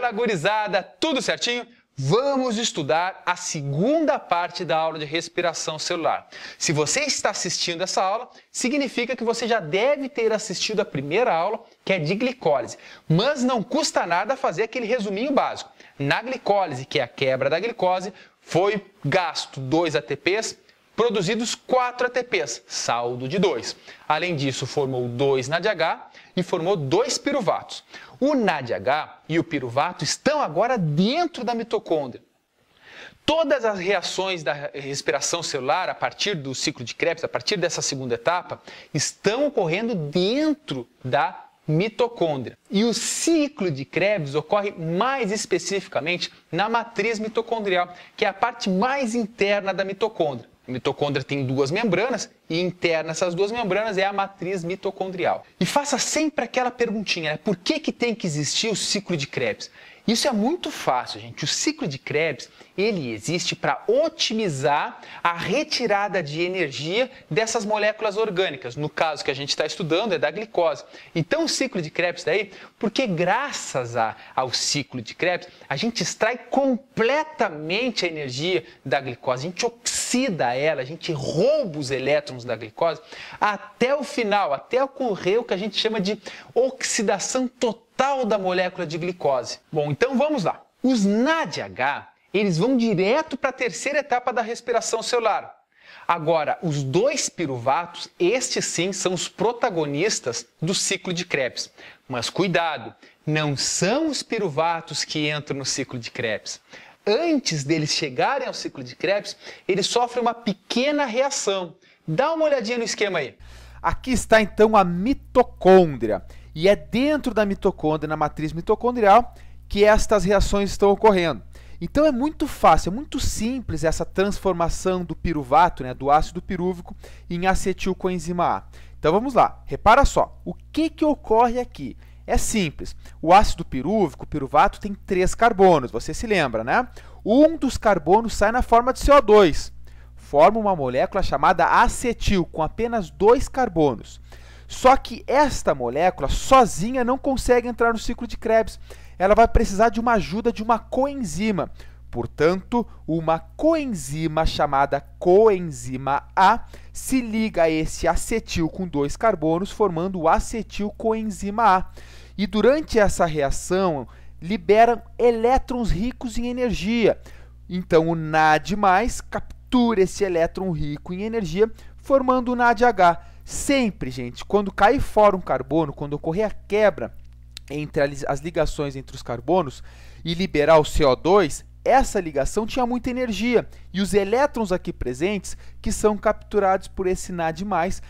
Fala, gurizada, tudo certinho? Vamos estudar a segunda parte da aula de respiração celular. Se você está assistindo essa aula, significa que você já deve ter assistido a primeira aula, que é de glicólise. Mas não custa nada fazer aquele resuminho básico. Na glicólise, que é a quebra da glicose, foi gasto 2 ATPs, produzidos 4 ATPs, saldo de 2. Além disso, formou 2 NADH e formou 2 piruvatos. O NADH e o piruvato estão agora dentro da mitocôndria. Todas as reações da respiração celular, a partir do ciclo de Krebs, a partir dessa segunda etapa, estão ocorrendo dentro da mitocôndria. E o ciclo de Krebs ocorre mais especificamente na matriz mitocondrial, que é a parte mais interna da mitocôndria. A mitocôndria tem 2 membranas e interna essas 2 membranas é a matriz mitocondrial. E faça sempre aquela perguntinha, né? Por que tem que existir o ciclo de Krebs? Isso é muito fácil, gente. O ciclo de Krebs, ele existe para otimizar a retirada de energia dessas moléculas orgânicas. No caso que a gente está estudando é da glicose. Então o ciclo de Krebs daí, porque graças ao ciclo de Krebs, a gente extrai completamente a energia da glicose. A gente oxida ela, a gente rouba os elétrons da glicose até o final, até ocorrer o que a gente chama de oxidação total da molécula de glicose. Bom, então vamos lá. Os NADH, eles vão direto para a terceira etapa da respiração celular. Agora, os 2 piruvatos, estes sim são os protagonistas do ciclo de Krebs. Mas cuidado, não são os piruvatos que entram no ciclo de Krebs. Antes deles chegarem ao ciclo de Krebs, eles sofrem uma pequena reação. Dá uma olhadinha no esquema aí. Aqui está então a mitocôndria. E é dentro da mitocôndria, na matriz mitocondrial, que estas reações estão ocorrendo. Então é muito fácil, é muito simples essa transformação do piruvato, né, do ácido pirúvico, em acetilcoenzima A. Então vamos lá, repara só, o que ocorre aqui? É simples, o ácido pirúvico, o piruvato, tem 3 carbonos, você se lembra, né? Um dos carbonos sai na forma de CO2, forma uma molécula chamada acetil, com apenas 2 carbonos. Só que esta molécula sozinha não consegue entrar no ciclo de Krebs. Ela vai precisar de uma ajuda de uma coenzima. Portanto, uma coenzima chamada coenzima A se liga a esse acetil com 2 carbonos, formando o acetilcoenzima A. E durante essa reação, liberam elétrons ricos em energia. Então, o NAD+, captura esse elétron rico em energia, formando o NADH. Sempre, gente, quando cair fora um carbono, quando ocorrer a quebra entre as ligações entre os carbonos e liberar o CO2, essa ligação tinha muita energia. E os elétrons aqui presentes, que são capturados por esse NAD+,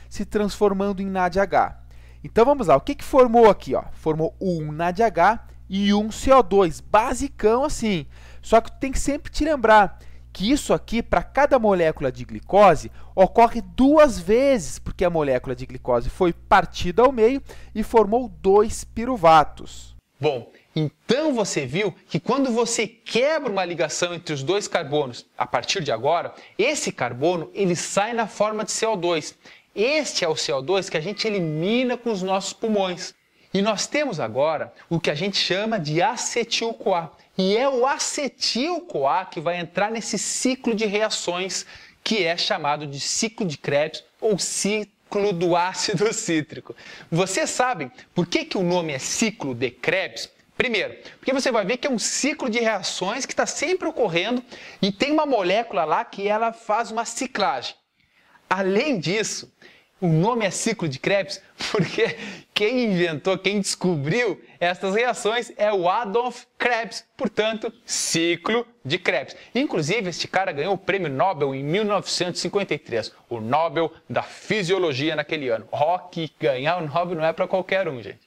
se transformando em NADH. Então vamos lá, o que formou aqui? Ó? Formou um NADH e um CO2, basicão assim. Só que tem que sempre te lembrar que isso aqui, para cada molécula de glicose, ocorre 2 vezes, porque a molécula de glicose foi partida ao meio e formou 2 piruvatos. Bom, então você viu que quando você quebra uma ligação entre os 2 carbonos, a partir de agora, esse carbono ele sai na forma de CO2. Este é o CO2 que a gente elimina com os nossos pulmões. E nós temos agora o que a gente chama de acetil-CoA. E é o acetil-CoA que vai entrar nesse ciclo de reações que é chamado de ciclo de Krebs ou ciclo do ácido cítrico. Vocês sabem por que o nome é ciclo de Krebs? Primeiro, porque você vai ver que é um ciclo de reações que está sempre ocorrendo e tem uma molécula lá que ela faz uma ciclagem. Além disso, o nome é ciclo de Krebs porque quem inventou, quem descobriu estas reações é o Adolf Krebs, portanto, ciclo de Krebs. Inclusive, este cara ganhou o prêmio Nobel em 1953, o Nobel da Fisiologia naquele ano. Ó, que ganhar o Nobel não é para qualquer um, gente.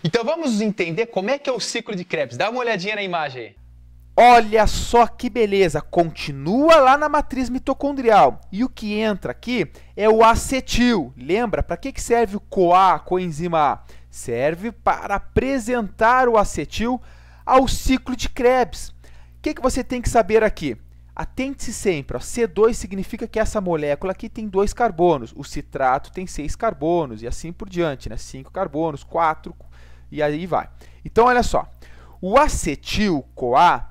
Então vamos entender como é que é o ciclo de Krebs. Dá uma olhadinha na imagem aí. Olha só que beleza, continua lá na matriz mitocondrial. E o que entra aqui é o acetil. Lembra, para que serve o CoA, a coenzima A? Serve para apresentar o acetil ao ciclo de Krebs. O que você tem que saber aqui? Atente-se sempre, ó, C2 significa que essa molécula aqui tem 2 carbonos, o citrato tem 6 carbonos e assim por diante, né? 5 carbonos, 4 e aí vai. Então, olha só. O acetil-CoA,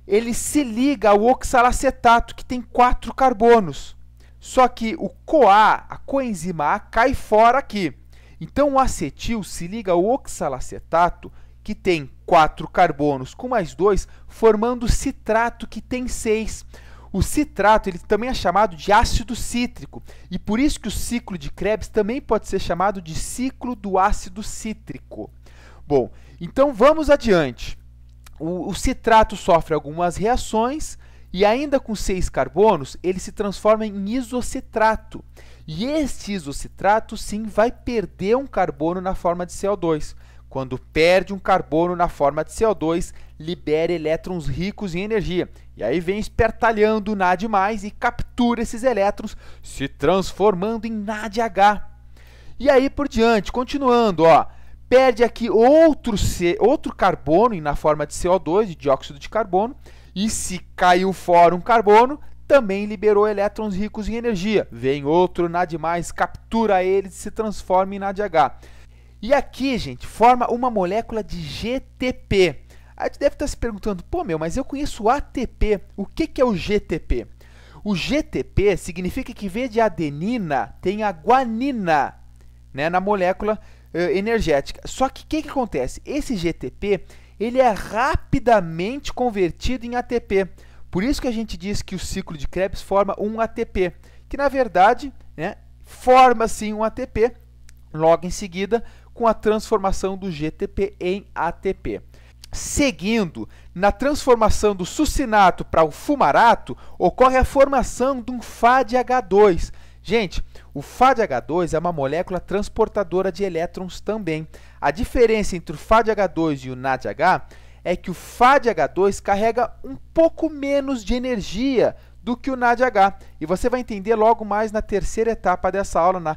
ele se liga ao oxalacetato, que tem 4 carbonos. Só que o CoA, a coenzima A, cai fora aqui. Então, o acetil se liga ao oxalacetato, que tem 4 carbonos com mais 2, formando o citrato, que tem 6. O citrato ele também é chamado de ácido cítrico, e por isso que o ciclo de Krebs também pode ser chamado de ciclo do ácido cítrico. Bom, então vamos adiante. O citrato sofre algumas reações e ainda com 6 carbonos, ele se transforma em isocitrato. E este isocitrato, sim, vai perder um carbono na forma de CO2. Quando perde um carbono na forma de CO2, libera elétrons ricos em energia. E aí vem espertalhando o NAD+, e captura esses elétrons, se transformando em NADH. E aí por diante, continuando, ó, perde aqui outro carbono na forma de CO2, de dióxido de carbono, e se caiu fora um carbono, também liberou elétrons ricos em energia. Vem outro NAD+, captura eles e se transforma em NADH. E aqui, gente, forma uma molécula de GTP. A gente deve estar se perguntando, pô, mas eu conheço o ATP. O que é o GTP? O GTP significa que, em vez de adenina, tem a guanina, né, na molécula energética. Só que o que acontece? Esse GTP ele é rapidamente convertido em ATP. Por isso que a gente diz que o ciclo de Krebs forma um ATP, que na verdade, né, forma sim um ATP, logo em seguida, com a transformação do GTP em ATP. Seguindo, na transformação do succinato para o fumarato, ocorre a formação de um FADH2. Gente, o FADH2 é uma molécula transportadora de elétrons também. A diferença entre o FADH2 e o NADH é que o FADH2 carrega um pouco menos de energia do que o NADH. E você vai entender logo mais na terceira etapa dessa aula, na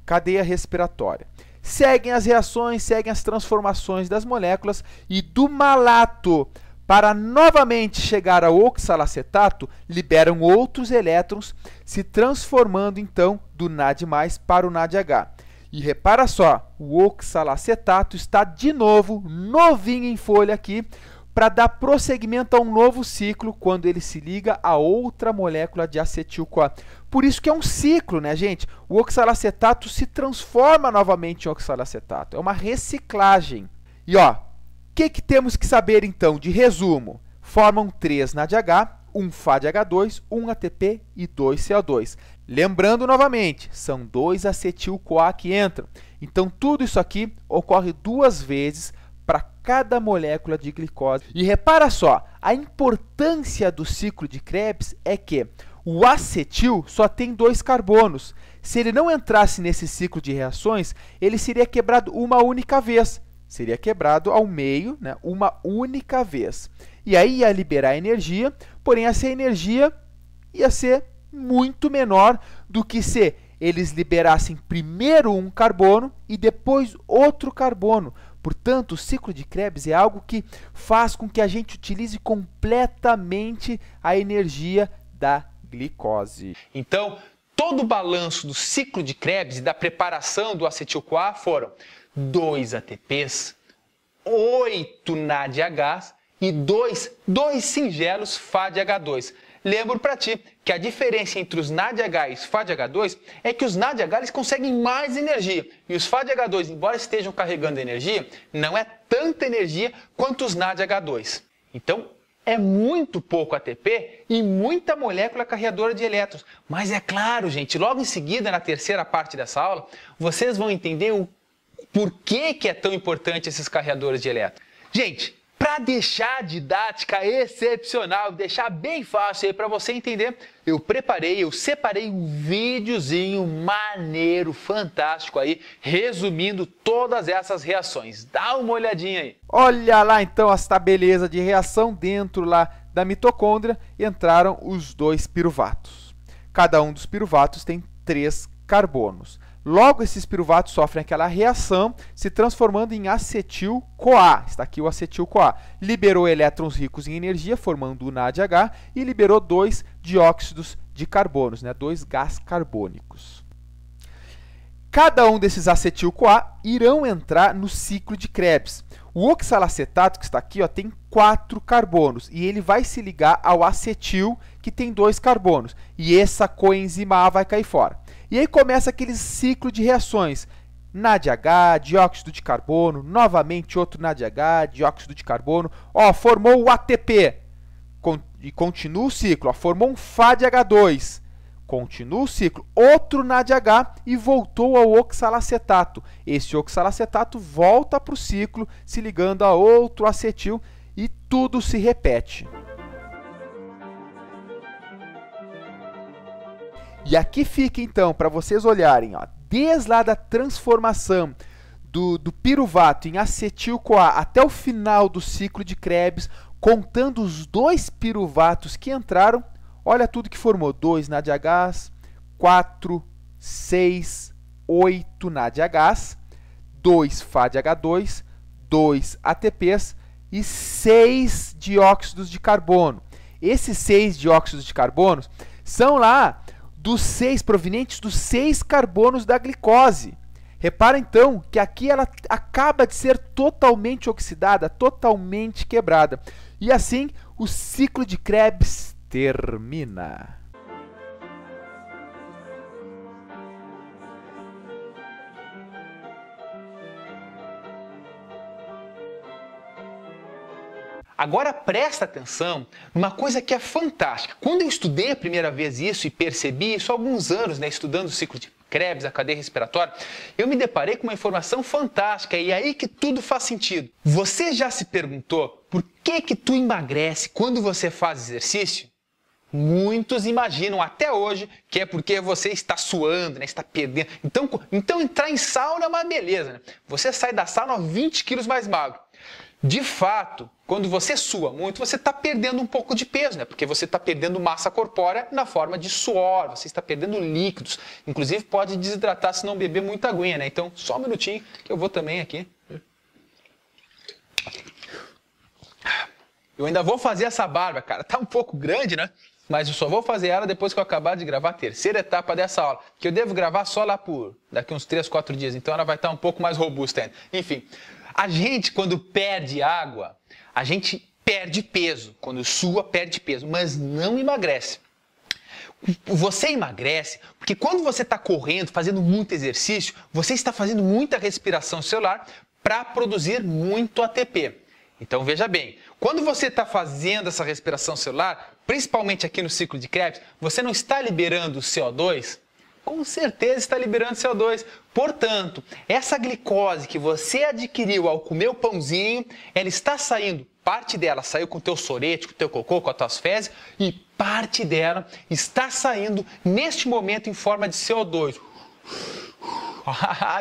cadeia respiratória. Seguem as reações, seguem as transformações das moléculas e do malato, para novamente chegar ao oxalacetato, liberam outros elétrons, se transformando então do NAD+ para o NADH. E repara só, o oxalacetato está de novo novinho em folha aqui, para dar prosseguimento a um novo ciclo quando ele se liga a outra molécula de acetil-CoA. Por isso que é um ciclo, né, gente? O oxalacetato se transforma novamente em oxalacetato. É uma reciclagem. E ó, o que temos que saber então de resumo? Formam 3 NADH, 1 FADH2, 1 ATP e 2 CO2. Lembrando novamente, são 2 acetil-CoA que entram. Então tudo isso aqui ocorre 2 vezes para cada molécula de glicose. E repara só, a importância do ciclo de Krebs é que o acetil só tem 2 carbonos. Se ele não entrasse nesse ciclo de reações, ele seria quebrado uma única vez. Seria quebrado ao meio, né, uma única vez. E aí ia liberar energia, porém essa energia ia ser muito menor do que se eles liberassem primeiro um carbono e depois outro carbono. Portanto, o ciclo de Krebs é algo que faz com que a gente utilize completamente a energia da glicose. Então, todo o balanço do ciclo de Krebs e da preparação do acetil-CoA foram 2 ATPs, 8 NADHs e 2 singelos FADH2. Lembro para ti que a diferença entre os NADH e os FADH2 é que os NADH eles conseguem mais energia e os FADH2, embora estejam carregando energia, não é tanta energia quanto os NADH2. Então, é muito pouco ATP e muita molécula carregadora de elétrons. Mas é claro, gente, logo em seguida, na terceira parte dessa aula, vocês vão entender o porquê que é tão importante esses carregadores de elétrons. Gente, para deixar a didática excepcional, deixar bem fácil aí para você entender, eu separei um videozinho maneiro, fantástico aí, resumindo todas essas reações. Dá uma olhadinha aí. Olha lá então esta beleza de reação. Dentro lá da mitocôndria entraram os 2 piruvatos. Cada um dos piruvatos tem 3 carbonos. Logo, esses piruvatos sofrem aquela reação, se transformando em acetil-CoA. Está aqui o acetil-CoA. Liberou elétrons ricos em energia, formando o NADH, e liberou 2 dióxidos de carbonos, né? 2 gás carbônicos. Cada um desses acetil-CoA irão entrar no ciclo de Krebs. O oxalacetato que está aqui, ó, tem 4 carbonos e ele vai se ligar ao acetil, que tem 2 carbonos. E essa coenzima A vai cair fora. E aí começa aquele ciclo de reações. NADH, dióxido de carbono, novamente outro NADH, dióxido de carbono. Ó, formou o ATP. E continua o ciclo. Ó, formou um FADH2. Continua o ciclo, outro NADH e voltou ao oxalacetato. Esse oxalacetato volta para o ciclo, se ligando a outro acetil e tudo se repete. E aqui fica então, para vocês olharem, ó, desde lá da transformação do piruvato em acetil-CoA até o final do ciclo de Krebs, contando os 2 piruvatos que entraram, olha tudo que formou, 2 NADHs, 4, 6, 8 NADHs, 2 FADH2, 2 ATPs e 6 dióxidos de carbono. Esses 6 dióxidos de carbono são lá dos 6 provenientes dos 6 carbonos da glicose. Repara então que aqui ela acaba de ser totalmente oxidada, totalmente quebrada. E assim o ciclo de Krebs termina. Agora presta atenção numa coisa que é fantástica. Quando eu estudei a primeira vez isso e percebi isso há alguns anos, né, estudando o ciclo de Krebs, a cadeia respiratória, eu me deparei com uma informação fantástica e é aí que tudo faz sentido. Você já se perguntou por que tu emagrece quando você faz exercício? Muitos imaginam até hoje que é porque você está suando, né, está perdendo. Então entrar em sauna é uma beleza, né? Você sai da sauna 20 quilos mais magro. De fato, quando você sua muito, você está perdendo um pouco de peso, né? Porque você está perdendo massa corpórea na forma de suor, você está perdendo líquidos. Inclusive pode desidratar se não beber muita aguinha, né? Então, só um minutinho que eu vou também aqui. Eu ainda vou fazer essa barba, cara. Tá um pouco grande, né? Mas eu só vou fazer ela depois que eu acabar de gravar a terceira etapa dessa aula, que eu devo gravar só lá por daqui uns 3, 4 dias. Então ela vai estar um pouco mais robusta ainda. Enfim, a gente quando perde água, a gente perde peso. Quando sua, perde peso, mas não emagrece. Você emagrece porque quando você está correndo, fazendo muito exercício, você está fazendo muita respiração celular para produzir muito ATP. Então veja bem, quando você está fazendo essa respiração celular, principalmente aqui no ciclo de Krebs, você não está liberando CO2? Com certeza está liberando CO2. Portanto, essa glicose que você adquiriu ao comer o pãozinho, ela está saindo, parte dela saiu com o teu sorete, com o teu cocô, com as tuas fezes, e parte dela está saindo neste momento em forma de CO2.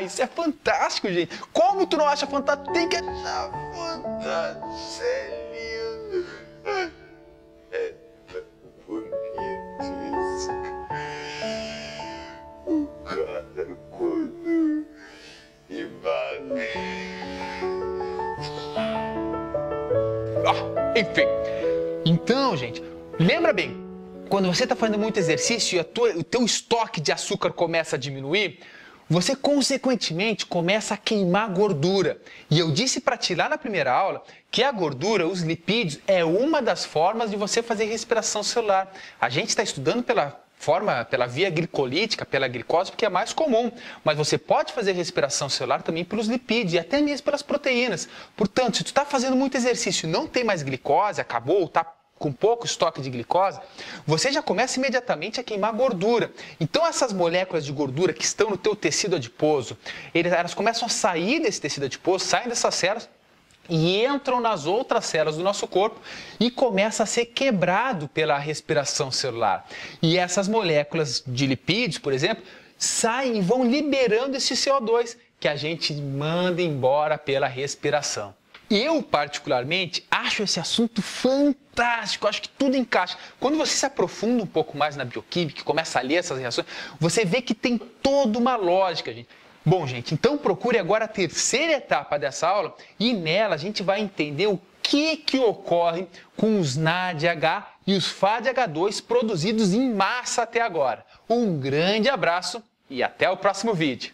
Isso é fantástico, gente. Como tu não acha fantástico? Tem que achar fantástico. Isso é lindo. É tão bonito isso. O cara quando enfim. Então, gente, lembra bem, quando você está fazendo muito exercício e o teu estoque de açúcar começa a diminuir, você consequentemente começa a queimar gordura. E eu disse para ti lá na primeira aula que a gordura, os lipídios, é uma das formas de você fazer respiração celular. A gente está estudando pela via glicolítica, pela glicose, porque é mais comum. Mas você pode fazer respiração celular também pelos lipídios e até mesmo pelas proteínas. Portanto, se tu está fazendo muito exercício e não tem mais glicose, acabou, está com pouco estoque de glicose, você já começa imediatamente a queimar gordura. Então essas moléculas de gordura que estão no teu tecido adiposo, elas começam a sair desse tecido adiposo, saem dessas células e entram nas outras células do nosso corpo e começa a ser quebrado pela respiração celular. E essas moléculas de lipídios, por exemplo, saem e vão liberando esse CO2 que a gente manda embora pela respiração. Eu, particularmente, acho esse assunto fantástico, acho que tudo encaixa. Quando você se aprofunda um pouco mais na bioquímica, começa a ler essas reações, você vê que tem toda uma lógica, gente. Bom, gente, então procure agora a terceira etapa dessa aula e nela a gente vai entender o que ocorre com os NADH e os FADH2 produzidos em massa até agora. Um grande abraço e até o próximo vídeo.